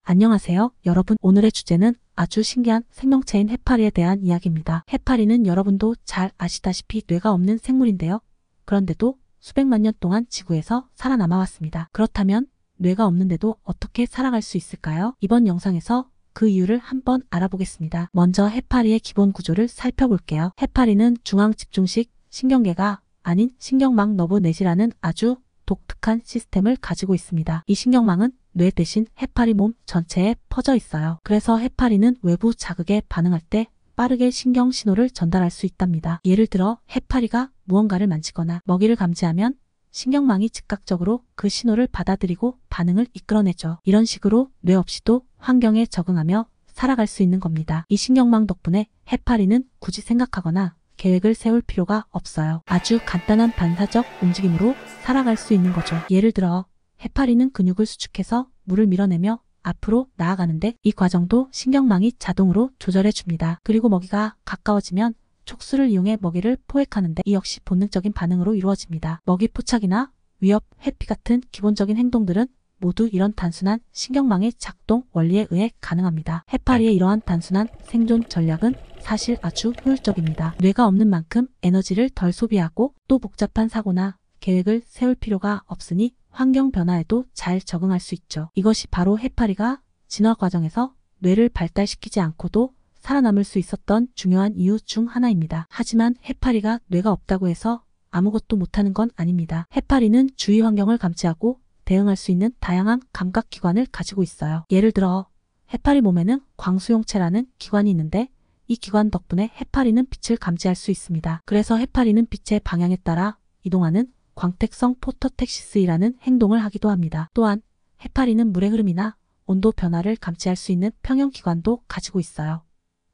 안녕하세요, 여러분. 오늘의 주제는 아주 신기한 생명체인 해파리에 대한 이야기입니다. 해파리는 여러분도 잘 아시다시피 뇌가 없는 생물인데요. 그런데도 수백만 년 동안 지구에서 살아남아 왔습니다. 그렇다면 뇌가 없는데도 어떻게 살아갈 수 있을까요? 이번 영상에서 그 이유를 한번 알아보겠습니다. 먼저 해파리의 기본 구조를 살펴볼게요. 해파리는 중앙집중식 신경계가 아닌 신경망 너브 넷이라는 아주 독특한 시스템을 가지고 있습니다. 이 신경망은 뇌 대신 해파리 몸 전체에 퍼져 있어요. 그래서 해파리는 외부 자극에 반응할 때 빠르게 신경 신호를 전달할 수 있답니다. 예를 들어 해파리가 무언가를 만지거나 먹이를 감지하면 신경망이 즉각적으로 그 신호를 받아들이고 반응을 이끌어내죠. 이런 식으로 뇌 없이도 환경에 적응하며 살아갈 수 있는 겁니다. 이 신경망 덕분에 해파리는 굳이 생각하거나 계획을 세울 필요가 없어요. 아주 간단한 반사적 움직임으로 살아갈 수 있는 거죠. 예를 들어 해파리는 근육을 수축해서 물을 밀어내며 앞으로 나아가는데 이 과정도 신경망이 자동으로 조절해 줍니다. 그리고 먹이가 가까워지면 촉수를 이용해 먹이를 포획하는데 이 역시 본능적인 반응으로 이루어집니다. 먹이 포착이나 위협, 회피 같은 기본적인 행동들은 모두 이런 단순한 신경망의 작동 원리에 의해 가능합니다. 해파리의 이러한 단순한 생존 전략은 사실 아주 효율적입니다. 뇌가 없는 만큼 에너지를 덜 소비하고 또 복잡한 사고나 계획을 세울 필요가 없으니 환경 변화에도 잘 적응할 수 있죠. 이것이 바로 해파리가 진화 과정에서 뇌를 발달시키지 않고도 살아남을 수 있었던 중요한 이유 중 하나입니다. 하지만 해파리가 뇌가 없다고 해서 아무것도 못하는 건 아닙니다. 해파리는 주위 환경을 감지하고 대응할 수 있는 다양한 감각기관을 가지고 있어요. 예를 들어 해파리 몸에는 광수용체라는 기관이 있는데 이 기관 덕분에 해파리는 빛을 감지할 수 있습니다. 그래서 해파리는 빛의 방향에 따라 이동하는 광택성 포토택시스이라는 행동을 하기도 합니다. 또한 해파리는 물의 흐름이나 온도 변화를 감지할 수 있는 평형기관도 가지고 있어요.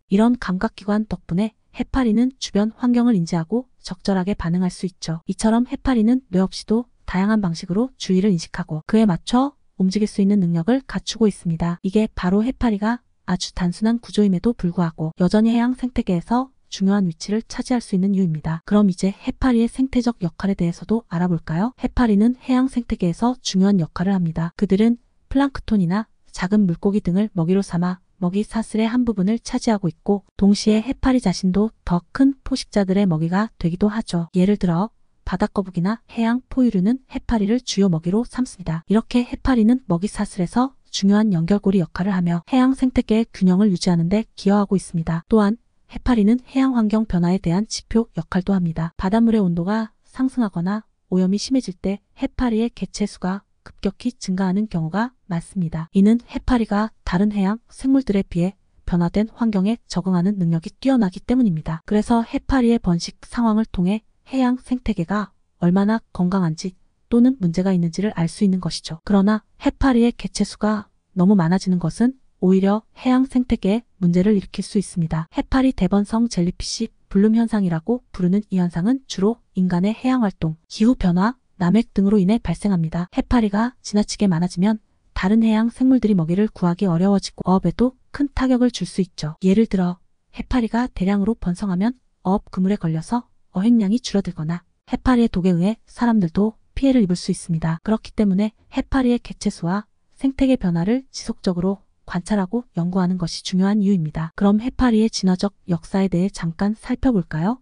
이런 감각기관 덕분에 해파리는 주변 환경을 인지하고 적절하게 반응할 수 있죠. 이처럼 해파리는 뇌 없이도 다양한 방식으로 주위를 인식하고 그에 맞춰 움직일 수 있는 능력을 갖추고 있습니다. 이게 바로 해파리가 아주 단순한 구조임에도 불구하고 여전히 해양 생태계에서 중요한 위치를 차지할 수 있는 이유입니다. 그럼 이제 해파리의 생태적 역할에 대해서도 알아볼까요? 해파리는 해양 생태계에서 중요한 역할을 합니다. 그들은 플랑크톤이나 작은 물고기 등을 먹이로 삼아 먹이 사슬의 한 부분을 차지하고 있고 동시에 해파리 자신도 더 큰 포식자들의 먹이가 되기도 하죠. 예를 들어 바다거북이나 해양 포유류는 해파리를 주요 먹이로 삼습니다. 이렇게 해파리는 먹이 사슬에서 중요한 연결고리 역할을 하며 해양 생태계의 균형을 유지하는 데 기여하고 있습니다. 또한 해파리는 해양 환경 변화에 대한 지표 역할도 합니다. 바닷물의 온도가 상승하거나 오염이 심해질 때 해파리의 개체 수가 급격히 증가하는 경우가 많습니다. 이는 해파리가 다른 해양 생물들에 비해 변화된 환경에 적응하는 능력이 뛰어나기 때문입니다. 그래서 해파리의 번식 상황을 통해 해양 생태계가 얼마나 건강한지 또는 문제가 있는지를 알 수 있는 것이죠. 그러나 해파리의 개체 수가 너무 많아지는 것은 오히려 해양 생태계에 문제를 일으킬 수 있습니다. 해파리 대번성 젤리피쉬 블룸 현상이라고 부르는 이 현상은 주로 인간의 해양 활동, 기후 변화, 남획 등으로 인해 발생합니다. 해파리가 지나치게 많아지면 다른 해양 생물들이 먹이를 구하기 어려워지고 어업에도 큰 타격을 줄 수 있죠. 예를 들어 해파리가 대량으로 번성하면 어업 그물에 걸려서 어획량이 줄어들거나 해파리의 독에 의해 사람들도 피해를 입을 수 있습니다. 그렇기 때문에 해파리의 개체 수와 생태계 변화를 지속적으로 관찰하고 연구하는 것이 중요한 이유입니다. 그럼 해파리의 진화적 역사에 대해 잠깐 살펴볼까요?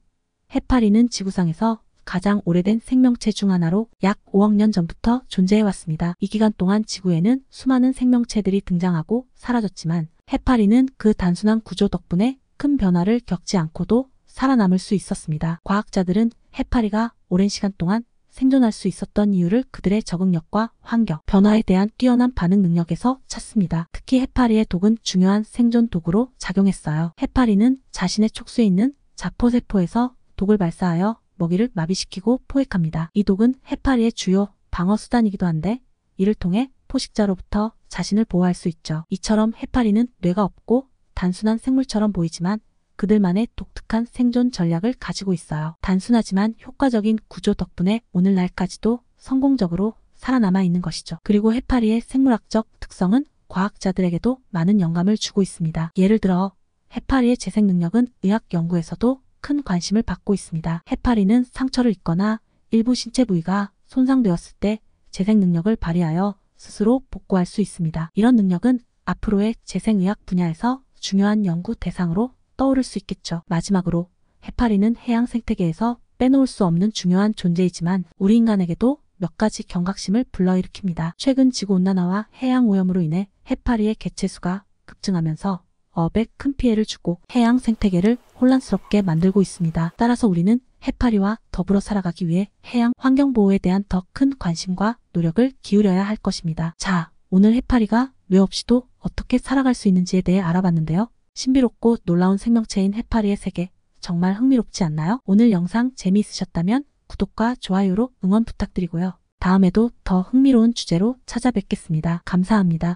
해파리는 지구상에서 가장 오래된 생명체 중 하나로 약 5억 년 전부터 존재해왔습니다. 이 기간 동안 지구에는 수많은 생명체들이 등장하고 사라졌지만 해파리는 그 단순한 구조 덕분에 큰 변화를 겪지 않고도 살아남을 수 있었습니다. 과학자들은 해파리가 오랜 시간 동안 생존할 수 있었던 이유를 그들의 적응력과 환경, 변화에 대한 뛰어난 반응 능력에서 찾습니다. 특히 해파리의 독은 중요한 생존 도구로 작용했어요. 해파리는 자신의 촉수에 있는 자포세포에서 독을 발사하여 먹이를 마비시키고 포획합니다. 이 독은 해파리의 주요 방어 수단이기도 한데 이를 통해 포식자로부터 자신을 보호할 수 있죠. 이처럼 해파리는 뇌가 없고 단순한 생물처럼 보이지만 그들만의 독특한 생존 전략을 가지고 있어요. 단순하지만 효과적인 구조 덕분에 오늘날까지도 성공적으로 살아남아 있는 것이죠. 그리고 해파리의 생물학적 특성은 과학자들에게도 많은 영감을 주고 있습니다. 예를 들어 해파리의 재생 능력은 의학 연구에서도 큰 관심을 받고 있습니다. 해파리는 상처를 입거나 일부 신체 부위가 손상되었을 때 재생 능력을 발휘하여 스스로 복구할 수 있습니다. 이런 능력은 앞으로의 재생의학 분야에서 중요한 연구 대상으로 떠오를 수 있겠죠. 마지막으로 해파리는 해양 생태계에서 빼놓을 수 없는 중요한 존재이지만 우리 인간에게도 몇 가지 경각심을 불러일으킵니다. 최근 지구온난화와 해양오염으로 인해 해파리의 개체수가 급증하면서 어업에 큰 피해를 주고 해양 생태계를 혼란스럽게 만들고 있습니다. 따라서 우리는 해파리와 더불어 살아가기 위해 해양 환경보호에 대한 더 큰 관심과 노력을 기울여야 할 것입니다. 자, 오늘 해파리가 뇌 없이도 어떻게 살아갈 수 있는지에 대해 알아봤는데요. 신비롭고 놀라운 생명체인 해파리의 세계, 정말 흥미롭지 않나요? 오늘 영상 재미있으셨다면 구독과 좋아요로 응원 부탁드리고요. 다음에도 더 흥미로운 주제로 찾아뵙겠습니다. 감사합니다.